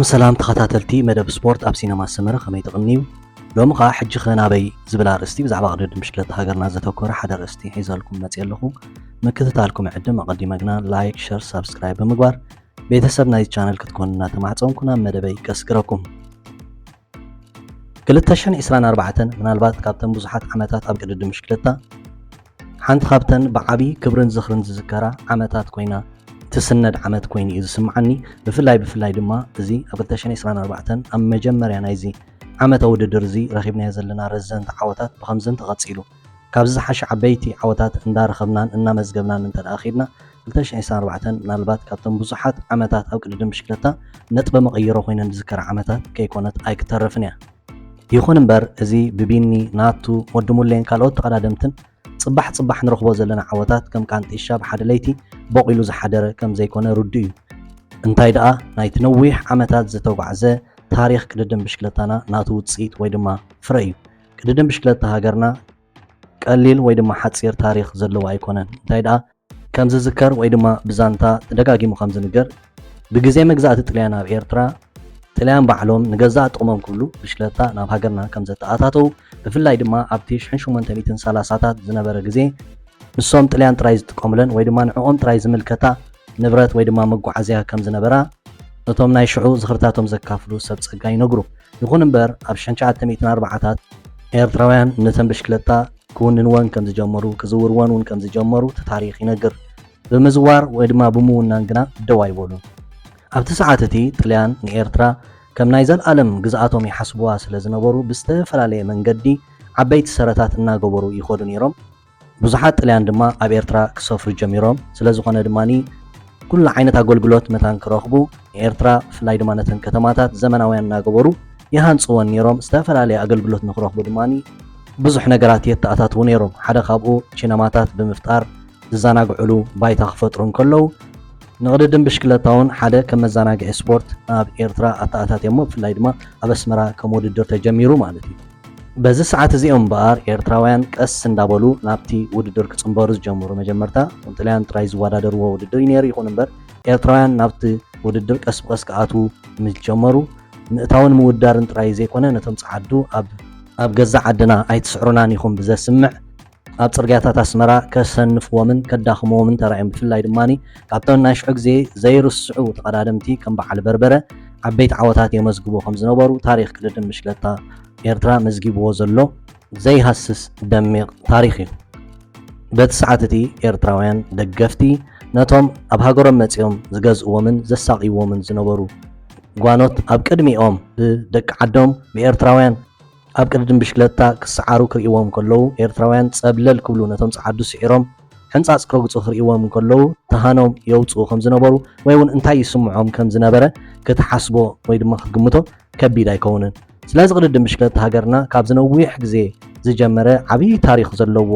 سلام تخاتاتلتي مدب سبورت اب سينما سمره خمي تغنيو لوم خا حج خنابي زبل ارستي بزعبا قدد مشكله هاجرنا زتوكر حدا ارستي حيزالكم مصيلكم مكتتالكم عدم قديمنا لايك شير سبسكرايب بمغبار ቤተሰብ ናይ ቻናል ክትኮኑና ተማጽንኩና መደበይ ከስግረኩም 2024 ምናልባት ካብተን ብዙሓት ዓመታት ኣብ ቅድዲ ምሽክለታ ሓንቲ ካብተን ብዓቢ ክብርን ዝኽርን ዝዝከራ ዓመታት ኮይና ትስነድ ዓመት ኮይኑ እዩ ዝስምዓኒ ብፍላይ ድማ እዚ ኣብ 2024 ኣብ መጀመርያ ናይዚ ዓመታዊ ውድድር እዚ ረኺብናዮ ዘለና ረዘንቲ ዓወታት ብኸምዝን ተቐፂሉ ካብዚ ዝሓሸ ዓበይቲ ዓወታት እንዳረኸብናን እናመዝገብናን እንተዳኺድና 2024 ምናልባት ካብቶም ብዙሓት ዓመታት ኣብ ቅድዲ ምሽክለታ ነጥቢ መቐየሮ ኮይነን ዝዝከራ ዓመታት ከይኮነት ኣይክተርፍን እያ ይኹን እምበር እዚ ብቢኒ ናቱ ወድሙሌን ካልኦት ተቐዳደምትን ጽባሕ ንረኽቦ ዘለና ዓወታት ከም ቃንጢሻ ብሓደ ለይቲ በቂሉ ዝሓደረ ከም ዘይኮነ ርዱ እዩ እንታይ ደኣ ናይቲ ነዊሕ ዓመታት ዝተጓዕዘ ታሪኽ ቅድድም ብሽክለታና ናቱ ውፅኢት ወይ ድማ ፍረ እዩ ቅድድም ብሽክለታ ሃገርና ቀሊል ወይ ድማ ሓፂር ታሪኽ ዘለዎ ኣይኮነን እንታይ ደኣ ከም ዝዝከር ወይ ድማ ብዛንታ ተደጋጊሙ ከም ዝንገር ብግዜ መግዛእቲ ጥልያን ኣብ ኤርትራ ጥልያን ባዕሎም ንገዛእ ጥቕሞም ክብሉ ብሽክለታ ናብ ሃገርና ከም ዘተኣታተው ብፍላይ ድማ ኣብቲ 1830ታት ዝነበረ ግዜ ንሶም ጥልያን ጥራይ ዝጥቀሙለን ወይ ድማ ንዕኦም ጥራይ ዝምልከታ ንብረት ወይ ድማ መጓዓዝያ ከም ዝነበራ እቶም ናይ ሽዑ ዝኽርታቶም ዘካፍሉ ሰብ ፀጋ ይነግሩ ይኹን እምበር ኣብ 1940ታት ኤርትራውያን ነተን ብሽክለታ ክውንንወን ከም ዝጀመሩ ክዝውርወን እውን ከም ዝጀመሩ ታሪኽ ይነግር ብምዝዋር ወይ ድማ ብምውናን ግና ደው ኣይበሉን ኣብቲ ሰዓት እቲ ጥልያን ንኤርትራ ከም ናይ ዘለኣለም ግዝኣቶም ይሓስብዋ ስለ ዝነበሩ ብዝተፈላለየ መንገዲ ዓበይቲ ሰረታት እናገበሩ ይኸዱ ነይሮም ብዙሓት ጥልያን ድማ ኣብ ኤርትራ ክሰፍሩ ጀሚሮም ስለ ዝኾነ ድማኒ ኩሉ ዓይነት ኣገልግሎት መታን ክረኽቡ ንኤርትራ ብፍላይ ድማ ነተን ከተማታት ዘመናውያን እናገበሩ ይሃንፅወን ነይሮም ዝተፈላለየ ኣገልግሎት ንክረኽቡ ድማኒ ብዙሕ ነገራት የተኣታትው ነይሮም ሓደ ካብኡ ሲነማታት ብምፍጣር ዝዘናግዕሉ ባይታ ክፈጥሩ እንከለዉ ንቅድድም ብሽክለታውን ሓደ ከም መዘናግዒ ስፖርት ኣብ ኤርትራ ኣተኣታትየሞ ብፍላይ ድማ ኣብ ኣስመራ ከም ውድድር ተጀሚሩ ማለት እዩ በዚ ሰዓት እዚኦም እምበኣር ኤርትራውያን ቀስ እንዳበሉ ናብቲ ውድድር ክፅምበሩ ዝጀመሩ መጀመርታ ጥልያን ጥራይ ዝወዳደርዎ ውድድር ነይሩ ይኹን እምበር ኤርትራውያን ናብቲ ውድድር ቀስ ብቀስ ክኣትዉ ምስ ጀመሩ ምእታውን ምውዳርን ጥራይ ዘይኮነ ነቶም ፀዓዱ ኣብ ገዛ ዓድና ኣይትስዕሩናን ኢኹም ብዘስምዕ ኣብ ፅርግያታት ኣስመራ ከሰንፍዎምን ከዳኽምዎምን ተራእዮም ብፍላይ ድማኒ ካብቶም ናይ ሽዑ ግዜ ዘይርስዑ ተቐዳደምቲ ከም በዓል በርበረ ዓበይቲ ዓወታት የመዝግቡ ከም ዝነበሩ ታሪኽ ቅድድም ብሽክለታ ኤርትራ መዝጊብዎ ዘሎ ዘይሃስስ ደሚቕ ታሪኽ እዩ በቲ ሰዓት እቲ ኤርትራውያን ደገፍቲ ነቶም ኣብ ሃገሮም መፂኦም ዝገዝእዎምን ዘሳቒዎምን ዝነበሩ ጓኖት ኣብ ቅድሚኦም ብደቂ ዓዶም ብኤርትራውያን ኣብ ቅድድም ብሽክለታ ክሰዓሩ ክርእዎም ከለዉ ኤርትራውያን ፀብለል ክብሉ ነቶም ፀዓዱ ስዒሮም ሕንፃፅ ክረግፁ ክርእዎም ከለዉ ተሃኖም የውፅኡ ከም ዝነበሩ ወይ እውን እንታይ ይስምዖም ከም ዝነበረ ክትሓስቦ ወይ ድማ ክትግምቶ ከቢድ ኣይከውንን ስለዚ ቅድድም ብሽክለታ ሃገርና ካብ ዝነዊሕ ግዜ ዝጀመረ ዓብዪ ታሪኽ ዘለዎ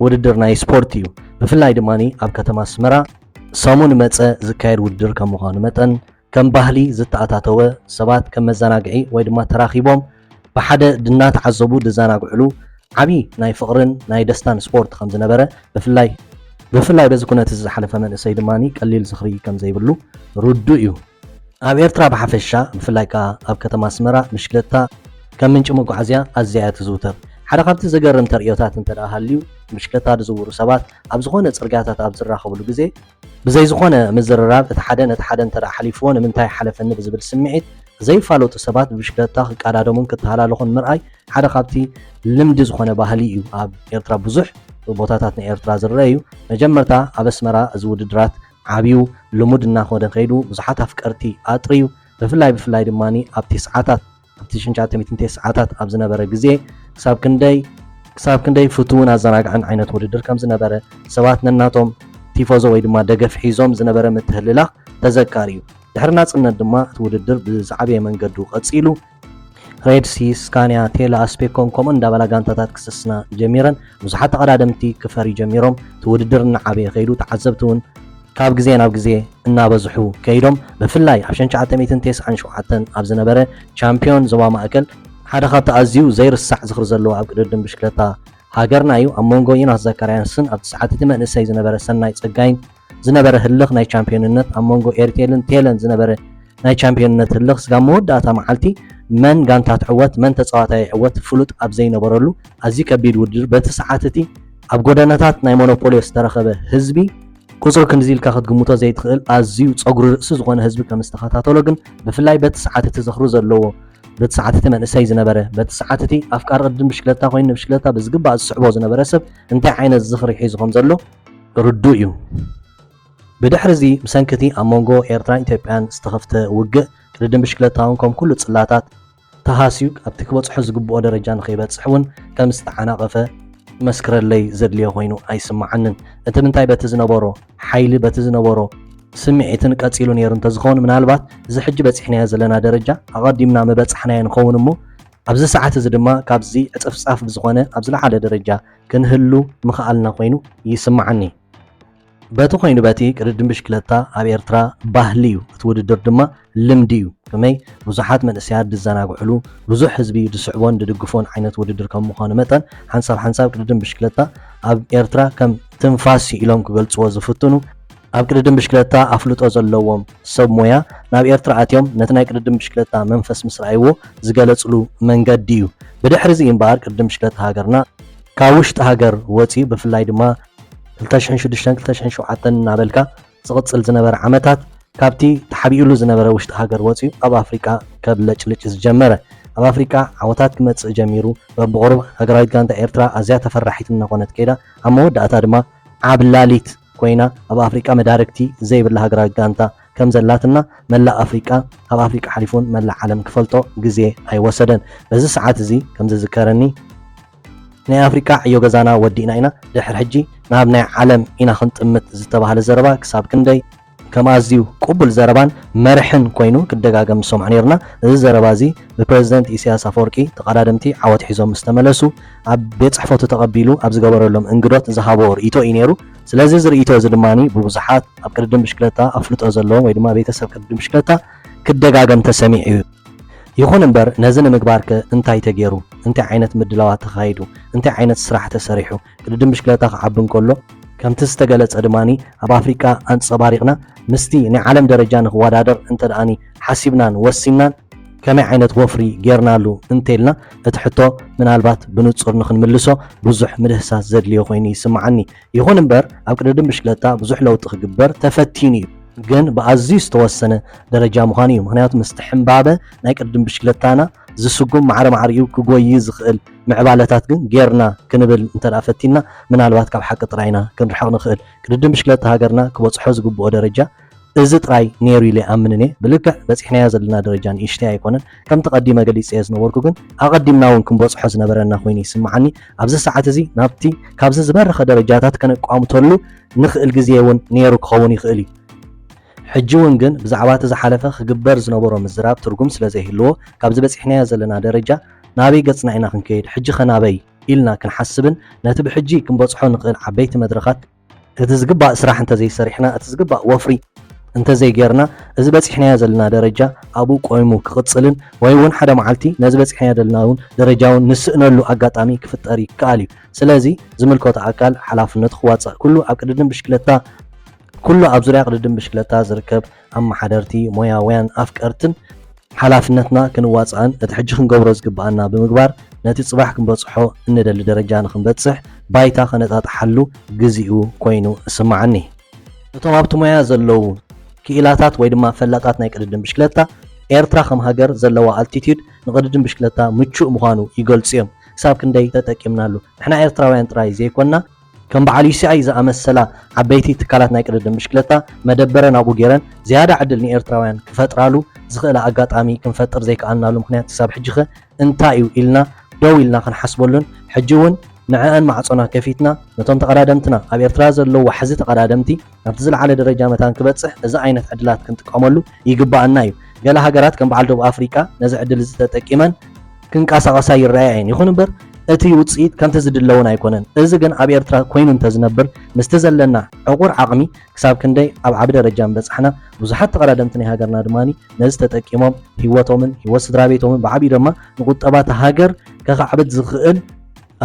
ውድድር ናይ ስፖርት እዩ ብፍላይ ድማኒ ኣብ ከተማ ኣስመራ ሰሙን መፀ ዝካየድ ውድድር ከም ምዃኑ መጠን ከም ባህሊ ዝተኣታተወ ሰባት ከም መዘናግዒ ወይ ድማ ተራኺቦም ብሓደ እናተዓዘቡ ዝዘናግዕሉ ዓብዪ ናይ ፍቕርን ናይ ደስታን ስፖርት ከም ዝነበረ ብፍላይ በዚ ኩነት ዝሓለፈ መንእሰይ ድማኒ ቀሊል ዝኽሪ ከም ዘይብሉ ርዱ እዩ ኣብ ኤርትራ ብሓፈሻ ብፍላይ ከዓ ኣብ ከተማ ኣስመራ ምሽክለታ ከም ምንጪ መጓዓዝያ ኣዝያ እያ ትዝውተር ሓደ ካብቲ ዘገርም ተርእዮታት እንተደኣ ሃልዩ ምሽክለታ ዝዝውሩ ሰባት ኣብ ዝኾነ ፅርግያታት ኣብ ዝራኸብሉ ግዜ ብዘይ ዝኾነ ምዝርራብ እቲ ሓደ ነቲ ሓደ እንተደኣ ሓሊፍዎ ንምንታይ ሓለፈኒ ብዝብል ስምዒት ዘይፋለጡ ሰባት ብሽክለታ ክቀዳደሙን ክትሃላለኹን ምርኣይ ሓደ ካብቲ ልምዲ ዝኾነ ባህሊ እዩ ኣብ ኤርትራ ብዙሕ ቦታታት ንኤርትራ ዝርአ እዩ መጀመርታ ኣብ ኣስመራ እዚ ውድድራት ዓብዩ ልሙድ እናኸወደ ከይዱ ብዙሓት ኣፍቀርቲ ኣጥርዩ ብፍላይ ድማኒ ኣብቲ ሰዓታት ኣብቲ 1990ታት ኣብ ዝነበረ ግዜ ክሳብ ክንደይ ፍቱውን ኣዘናግዕን ዓይነት ውድድር ከም ዝነበረ ሰባት ነናቶም ቲፎዞ ወይ ድማ ደገፍ ሒዞም ዝነበረ ምትህልላኽ ተዘካሪ እዩ ድሕሪ ናፅነት ድማ እቲ ውድድር ብዛዕበየ መንገዱ ቀፂሉ ሬድሲ ስካንያ ቴላ ኣስፔኮም ከምኡ እንዳበላ ጋንታታት ክስስና ጀሚረን ብዙሓት ተቐዳደምቲ ክፈሪ ጀሚሮም እቲ ውድድር እናዓበየ ከይዱ ተዓዘብቲ እውን ካብ ግዜ ናብ ግዜ እናበዝሑ ከይዶም ብፍላይ ኣብ 1997 ኣብ ዝነበረ ቻምፒዮን ዞባ ማእከል ሓደ ካብቲ ኣዝዩ ዘይርሳዕ ዝኽሪ ዘለዎ ኣብ ቅድድም ብሽክለታ ሃገርና እዩ ኣብ መንጎ ዮናስ ዘካርያስን ኣብ ሰዓት እቲ መንእሰይ ዝነበረ ሰናይ ፀጋይን ዝነበረ ህልኽ ናይ ቻምፒዮንነት ኣብ መንጎ ኤርቴልን ቴለን ዝነበረ ናይ ቻምፒዮንነት ህልኽ ስጋ መወዳእታ መዓልቲ መን ጋንታ ትዕወት መን ተፃዋታይ ይዕወት ፍሉጥ ኣብ ዘይነበረሉ ኣዝዩ ከቢድ ውድድር በቲ ሰዓት እቲ ኣብ ጎደናታት ናይ ሞኖፖሊ ዝተረኸበ ህዝቢ ቁፅሪ ክንዚ ኢልካ ክትግምቶ ዘይትኽእል ኣዝዩ ፀጉሪ ርእሲ ዝኾነ ህዝቢ ከም ዝተኸታተሎ ግን ብፍላይ በቲ ሰዓት እቲ ዝኽሩ ዘለዎ በቲ ሰዓት እቲ መንእሰይ ዝነበረ በቲ ሰዓት እቲ ኣፍቃሪ ቅድድም ብሽክለታ ኮይኑ ብሽክለታ ብዝግባእ ዝስዕቦ ዝነበረ ሰብ እንታይ ዓይነት ዝኽሪ ሒዙ ከም ዘሎ ርዱእ እዩ። ብድሕሪ እዚ ብሰንኪቲ ኣብ መንጎ ኤርትራን ኢትዮጵያን ዝተኸፍተ ውግእ ቅድድም ብሽክለታ እውን ከም ኩሉ ፅላታት ተሃስዩ ኣብቲ ክበፅሖ ዝግብኦ ደረጃ ንኸይበፅሕ እውን ከም ዝተዓናቐፈ መስክረለይ ዘድልዮ ኮይኑ ኣይስማዓንን። እቲ ምንታይ በቲ ዝነበሮ ሓይሊ በቲ ዝነበሮ ስምዒትን ቀፂሉ ነይሩ እንተዝኸውን ምናልባት እዚ ሕጂ በፂሕናዮ ዘለና ደረጃ ኣቐዲምና መበፅሕናዮ ንኸውን እሞ ኣብዚ ሰዓት እዚ ድማ ካብዚ ዕፅፍፃፍ ብዝኾነ ኣብ ዝለዓለ ደረጃ ክንህሉ ምኽኣልና ኮይኑ ይስማዓኒ። በቲ ኮይኑ በቲ ቅድድም ብሽክለታ ኣብ ኤርትራ ባህሊ እዩ፣ እቲ ውድድር ድማ ልምዲ እዩ። ከመይ ብዙሓት መንእሰያት ዝዘናግዕሉ ብዙሕ ህዝቢ ዝስዕቦን ዝድግፎን ዓይነት ውድድር ከም ምዃኑ መጠን ሓንሳብ ቅድድም ብሽክለታ ኣብ ኤርትራ ከም ትንፋስ ኢሎም ክገልፅዎ ዝፍትኑ ኣብ ቅድድም ብሽክለታ ኣፍልጦ ዘለዎም ሰብ ሞያ ናብ ኤርትራ ኣትዮም ነቲ ናይ ቅድድም ብሽክለታ መንፈስ ምስ ረኣይዎ ዝገለፅሉ መንገዲ እዩ። ብድሕሪ እዚ እምበር ቅድድም ብሽክለታ ሃገርና ካብ ውሽጢ ሃገር ወፂኡ ብፍላይ ድማ 2006-2007 እናበልካ ዝቕፅል ዝነበረ ዓመታት ካብቲ ተሓቢኡሉ ዝነበረ ውሽጢ ሃገር ወፂኡ ኣብ ኣፍሪቃ ከብለጭልጭ ዝጀመረ ኣብ ኣፍሪቃ ዓወታት ክመፅእ ጀሚሩ በብቑሩብ ሃገራዊት ጋንታ ኤርትራ ኣዝያ ተፈራሒት እናኾነት ከይዳ ኣብ መወዳእታ ድማ ዓብላሊት ኮይና ኣብ ኣፍሪቃ መዳርግቲ ዘይብላ ሃገራዊት ጋንታ ከም ዘላትና መላእ ኣፍሪቃ ኣብ ኣፍሪቃ ሓሊፉን መላእ ዓለም ክፈልጦ ግዜ ኣይወሰደን። በዚ ሰዓት እዚ ከም ዝዝከረኒ ናይ ኣፍሪቃ ዕዮ ገዛና ወዲእና ኢና ድሕሪ ሕጂ ናብ ናይ ዓለም ኢና ክንጥምት ዝተባሃለ ዘረባ ክሳብ ክንደይ ከም ኣዝዩ ቅቡል ዘረባን መርሕን ኮይኑ ክደጋገም ንሰምዖ ነርና። እዚ ዘረባ እዚ ብፕረዚደንት ኢሳያስ ኣፈወርቂ ተቐዳደምቲ ዓወት ሒዞም ምስ ተመለሱ ኣብ ቤት ፅሕፈቱ ተቐቢሉ ኣብ ዝገበረሎም እንግዶት ዝሃቦ ርእይቶ እዩ ነይሩ። ስለዚ እዚ ርእይቶ እዚ ድማኒ ብብዙሓት ኣብ ቅድድም ብሽክለታ ኣፍልጦ ዘለዎም ወይ ድማ ቤተሰብ ቅድድም ብሽክለታ ክደጋገም ተሰሚዕ እዩ። ይኹን እምበር ነዚ ንምግባር ከ እንታይ ተገይሩ? እንታይ ዓይነት ምድላዋት ተኻይዱ? እንታይ ዓይነት ስራሕ ተሰሪሑ? ቅድድም ብሽክለታ ክዓቢ እንከሎ ከምቲ ዝተገለጸ ድማኒ ኣብ ኣፍሪቃ ኣንፀባሪቕና ምስቲ ናይ ዓለም ደረጃ ንኽወዳደር እንተደኣኒ ሓሲብናን ወሲናን ከመይ ዓይነት ወፍሪ ጌርናሉ እንተኢልና እቲ ሕቶ ምናልባት ብንጹር ንኽንምልሶ ብዙሕ ምድህሳስ ዘድልዮ ኮይኑ ይስምዓኒ። ይኹን እምበር ኣብ ቅድድም ብሽክለታ ብዙሕ ለውጢ ክግበር ተፈቲኑ እዩ፣ ግን ብኣዝዩ ዝተወሰነ ደረጃ ምዃኑ እዩ። ምክንያቱ ምስቲ ሕምባበ ናይ ቅድድም ብሽክለታና ዝስጉም ማዕረ ማዕሪኡ ክጎይ ዝኽእል ምዕባለታት ግን ጌርና ክንብል እንተደኣ ፈቲና ምናልባት ካብ ሓቂ ጥራይና ክንርሕቕ ንኽእል። ቅድድም ብሽክለታ ሃገርና ክበፅሖ ዝግብኦ ደረጃ እዚ ጥራይ ነይሩ ኢለ ኣምንኔ ብልክዕ በፂሕናዮ ዘለና ደረጃ ንእሽተይ ኣይኮነን። ከምቲ ቀዲመ ገሊፀየ ዝነበርኩ ግን ኣቐዲምና እውን ክንበፅሖ ዝነበረና ኮይኑ ይስምዓኒ። ኣብዚ ሰዓት እዚ ናብቲ ካብዚ ዝበረኸ ደረጃታት ከነቋምተሉ ንኽእል ግዜ እውን ነይሩ ክኸውን ይኽእል እዩ። ሕጂ እውን ግን ብዛዕባ እቲ ዝሓለፈ ክግበር ዝነበሮ ምዝራብ ትርጉም ስለ ዘይህልዎ ካብዚ በፂሕናዮ ዘለና ደረጃ ናበይ ገፅና ኢና ክንከይድ ሕጂ ኸናበይ ኢልና ክንሓስብን ነቲ ብሕጂ ክንበፅሖ ንኽእል ዓበይቲ መድረኻት እቲ ዝግባእ ስራሕ እንተዘይሰሪሕና እቲ ዝግባእ ወፍሪ እንተዘይጌርና እዚ በፂሕናዮ ዘለና ደረጃ ኣብኡ ቆይሙ ክቕፅልን ወይ እውን ሓደ መዓልቲ ነዚ በፂሕናዮ ዘለና እውን ደረጃ እውን ንስእነሉ ኣጋጣሚ ክፍጠር ይከኣል እዩ። ስለዚ ዝምልከቶ ኣካል ሓላፍነቱ ክዋፅእ ኩሉ ኣብ ቅድድም ብሽክለታ ኩሉ ኣብ ዙርያ ቅድድም ብሽክለታ ዝርከብ ኣመሓደርቲ ሞያውያን ኣፍቀርትን ሓላፍነትና ክንዋፅአን እቲ ሕጂ ክንገብሮ ዝግባአና ብምግባር ነቲ ፅባሕ ክንበፅሖ እንደሊ ደረጃ ንክንበፅሕ ባይታ ከነጣጣሓሉ ግዜኡ ኮይኑ እስማዓኒ። እቶም ኣብቲ ሞያ ዘለዉ ክኢላታት ወይ ድማ ፈላጣት ናይ ቅድድም ብሽክለታ ኤርትራ ከም ሃገር ዘለዋ ኣልቲቲዩድ ንቅድድም ብሽክለታ ምቹእ ምዃኑ ይገልፁ እዮም። ክሳብ ክንደይ ተጠቂምናሉ ንሕና ኤርትራውያን ጥራይ ዘይኮና ከም በዓል ዩሲኣይ ዝኣመሰላ ዓበይቲ ትካላት ናይ ቅድድም ብሽክለታ መደበረን ኣብኡ ገይረን ዝያዳ ዕድል ንኤርትራውያን ክፈጥራሉ ዝኽእል ኣጋጣሚ ክንፈጥር ዘይከኣልናሉ ምክንያት ክሳብ ሕጂ ኸ እንታይ እዩ ኢልና ደው ኢልና ክንሓስበሉን ሕጂ እውን ንዕአን ማዕፆና ከፊትና ነቶም ተቐዳደምትና ኣብ ኤርትራ ዘለዉ ዋሕዚ ተቐዳደምቲ ናብቲ ዝለዓለ ደረጃ መታን ክበፅሕ እዚ ዓይነት ዕድላት ክንጥቀመሉ ይግባአና እዩ። ገለ ሃገራት ከም በዓል ደቡብ ኣፍሪቃ ነዚ ዕድል እዚ ተጠቂመን ክንቀሳቐሳ ይረኣያ እየን። ይኹን እምበር እቲ ውፅኢት ከምቲ ዝድለውን ኣይኮነን። እዚ ግን ኣብ ኤርትራ ኮይኑ እንተዝነብር ምስቲ ዘለና ዕቑር ዓቕሚ ክሳብ ክንደይ ኣብ ዓቢ ደረጃ ምበፅሕና ብዙሓት ተቐዳደምቲ ናይ ሃገርና ድማኒ ነዚ ተጠቂሞም ሂወቶምን ሂወት ስድራ ቤቶምን ብዓብዪ ድማ ንቁጠባት ሃገር ከኻዕብት ዝኽእል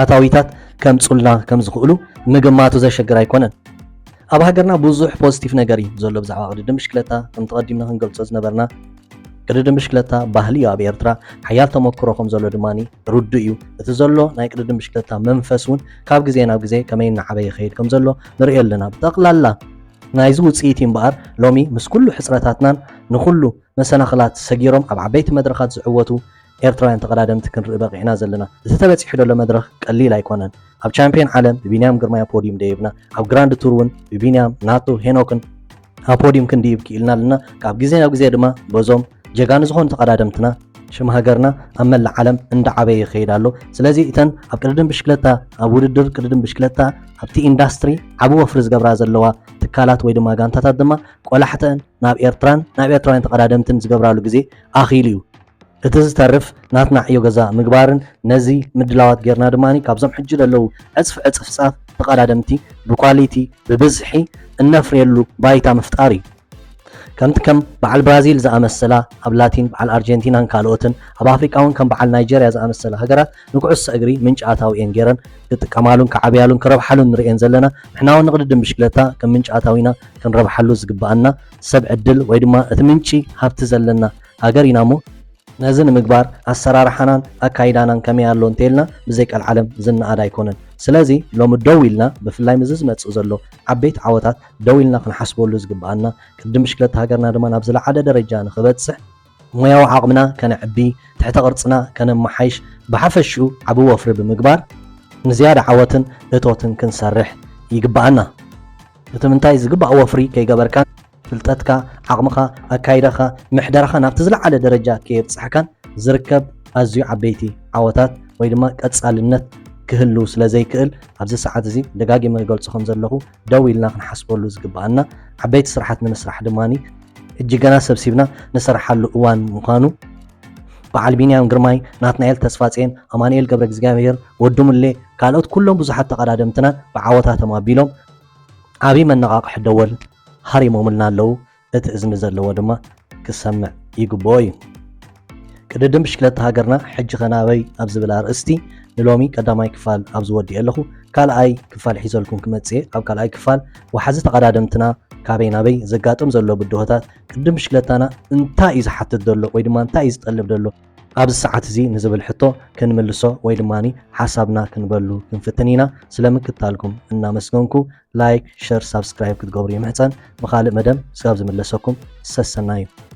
ኣታዊታት ከምፁልና ከም ዝኽእሉ ምግማቱ ዘሸግር ኣይኮነን። ኣብ ሃገርና ብዙሕ ፖዚቲቭ ነገር እዩ ዘሎ ብዛዕባ ቅድድም ብሽክለታ ከም ተቐዲምና ክንገልፆ ዝነበርና ቅድድም ብሽክለታ ባህሊ ኣብ ኤርትራ ሓያል ተመክሮ ከም ዘሎ ድማኒ ርዱእ እዩ እቲ ዘሎ ናይ ቅድድም ብሽክለታ መንፈስ እውን ካብ ግዜ ናብ ግዜ ከመይ እናዓበየ ይኸይድ ከም ዘሎ ንሪኦ ኣለና ብጠቕላላ ናይዚ ውፅኢት እምበኣር ሎሚ ምስ ኩሉ ሕፅረታትናን ንኩሉ መሰናኽላት ሰጊሮም ኣብ ዓበይቲ መድረኻት ዝዕወቱ ኤርትራውያን ተቀዳደምቲ ክንርኢ በቂዕና ዘለና እቲ ተበፂሑ ዘሎ መድረኽ ቀሊል ኣይኮነን ኣብ ቻምፒዮን ዓለም ብቢንያም ግርማይ ፖዲየም ደይብና ኣብ ግራንድ ቱር እውን ብቢንያም ናቱ ሄኖክን ኣብ ፖዲየም ክንድይብ ክኢልና ኣለና ካብ ግዜ ናብ ግዜ ድማ በዞም ጀጋኑ ዝኾኑ ተቀዳደምትና ሽም ሃገርና ኣብ መላእ ዓለም እንዳዓበየ ይኸይድ ኣሎ ስለዚ እተን ኣብ ቅድድም ብሽክለታ ኣብ ውድድር ቅድድም ብሽክለታ ኣብቲ ኢንዳስትሪ ዓብ ወፍሪ ዝገብራ ዘለዋ ትካላት ወይ ድማ ጋንታታት ድማ ቆላሕተን ናብ ኤርትራውያን ተቀዳደምትን ዝገብራሉ ግዜ ኣኺሉ እዩ እቲ ዝተርፍ ናትና ዕዮ ገዛ ምግባርን ነዚ ምድላዋት ጌርና ድማኒ ካብዞም ሕጂ ዘለዉ ዕፅፍ ፃፍ ተቀዳደምቲ ብኳሊቲ ብብዝሒ እነፍርየሉ ባይታ ምፍጣር እዩ ከምቲ ከም በዓል ብራዚል ዝኣመሰላ ኣብ ላቲን በዓል ኣርጀንቲናን ካልኦትን ኣብ ኣፍሪቃ እውን ከም በዓል ናይጀርያ ዝኣመሰላ ሃገራት ንኩዕሶ እግሪ ምንጪ ኣታዊአን ጌረን ክጥቀማሉን ክዓብያሉን ክረብሓሉን ንሪአን ዘለና ንሕና እውን ንቅድድም ብሽክለታ ከም ምንጪ ኣታዊና ክንረብሓሉ ዝግባአና ሰብ ዕድል ወይ ድማ እቲ ምንጪ ሃብቲ ዘለና ሃገር ኢና እሞ ነዚ ንምግባር ኣሰራርሓናን ኣካይዳናን ከመይ ኣሎ እንተኢልና ብዘይ ቃል ዓለም ዝነኣድ ኣይኮነን ስለዚ ሎሚ ደው ኢልና ብፍላይ ምዝ ዝመፅእ ዘሎ ዓበይቲ ዓወታት ደው ኢልና ክንሓስበሉ ዝግባአና ቅድድም ብሽክለታ ሃገርና ድማ ናብ ዝለዓለ ደረጃ ንክበፅሕ ሞያዊ ዓቕምና ከነዕቢ ትሕተ ቅርፅና ከነመሓይሽ ብሓፈሽኡ ዓብ ወፍሪ ብምግባር ንዝያዳ ዓወትን እቶትን ክንሰርሕ ይግባአና እቲ ምንታይ ዝግባእ ወፍሪ ከይገበርካ ፍልጠትካ ዓቕምኻ ኣካይዳኻ ምሕደራኻ ናብቲ ዝለዓለ ደረጃ ከየብፅሕካን ዝርከብ ኣዝዩ ዓበይቲ ዓወታት ወይ ድማ ቀፃልነት ክህሉ ስለ ዘይክእል ኣብዚ ሰዓት እዚ ደጋጊመ ገልጾ ከም ዘለኹ ደው ኢልና ክንሓስበሉ ዝግባአና ዓበይቲ ስራሓት ንምስራሕ ድማኒ እጂ ገና ሰብሲብና ንስራሓሉ እዋን ምዃኑ በዓል ቢንያም ግርማይ ናትናኤል ተስፋፅን ኣማኑኤል ገብረ እግዚኣብሔር ወዱምሌ ካልኦት ኩሎም ብዙሓት ተቀዳደምትና ብዓወታቶም ኣቢሎም ዓብይ መነቓቕሒ ደወል ሃሪሞምልና ኣለዉ እቲ እዝኒ ዘለዎ ድማ ክሰምዕ ይግብኦ እዩ ቅድድም ብሽክለታ ሃገርና ሕጂ ኸናበይ ኣብ ዝብል ኣርእስቲ ንሎሚ ቀዳማይ ክፋል ኣብ ዝወዲእ ኣለኹ ካልኣይ ክፋል ሒዘልኩም ክመፅእ ኣብ ካልኣይ ክፋል ወሓዚ ተቀዳደምትና ካበይ ናበይ ዘጋጥም ዘሎ ብድሆታት ቅድድም ብሽክለታና እንታይ እዩ ዝሓትት ዘሎ ወይ ድማ እንታይ እዩ ዝጠልብ ዘሎ ኣብዚ ሰዓት እዚ ንዝብል ሕቶ ክንምልሶ ወይ ድማኒ ሓሳብና ክንበሉ ክንፍትን ኢና ስለምክታልኩም እናመስገንኩ ላይክ ሸር ሳብስክራይብ ክትገብሩ ይምሕፀን ብካልእ መደብ ስጋብ ዝምለሰኩም ሰሰና እዩ